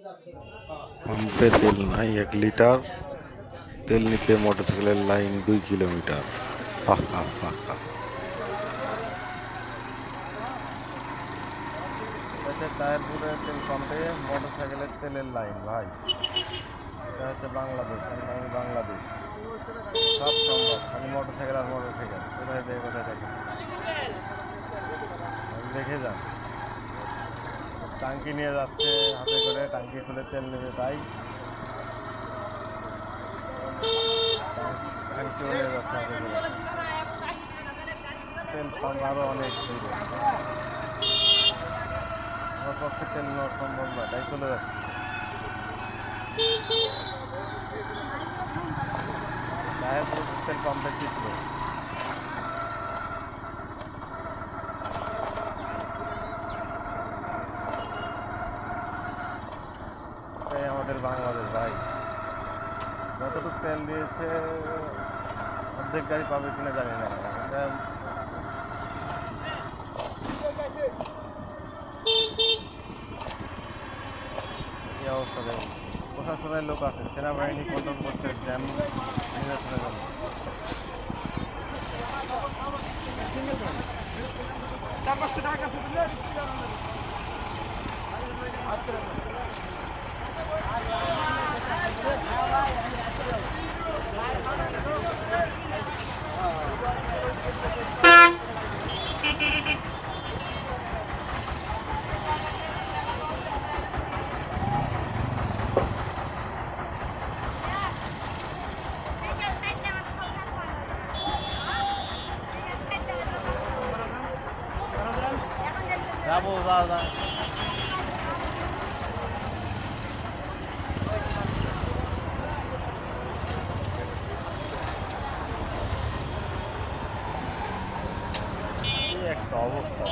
পাম্পে তেল নাই 1 লিটার, তেল নিতে মোটরসাইকেলের লাইন 2 কিলোমিটার। হা হা হা হা। তাহেরপুরের তেল পাম্পে মোটরসাইকেলের তেলের লাইন ভাই। এটা হচ্ছে বাংলাদেশ, আমি বাংলাদেশ। সব সম্ভব, খালি মোটরসাইকেল আর মোটরসাইকেল। কোথায় থেকে কোথায় দেখেন, দেখে যান। টাঙ্কি নিয়ে যাচ্ছে হাতে করে, টাঙ্কি খুলে তেল নেবে তাই। টাঙ্কিও নিয়ে যাচ্ছে হাতে করে। তেল পাম্প আরও অনেক দূরে, আমার পক্ষে তেল নেওয়া সম্ভব না, তাই চলে যাচ্ছি। তাহেরপুর তেল পাম্পের চিত্র। এটাই আমাদের বাংলাদেশ ভাই। যতটুকু তেল দিয়েছে অর্ধেক গাড়ি পাবে কিনা জানি না। এটা এই অবস্থা দেখুন। প্রশাসনের লোক আছে, সেনাবাহিনী কন্ট্রোল করছে জ্যাম নিরসনের জন্য। যাবো দাদা। একটা অবস্থা।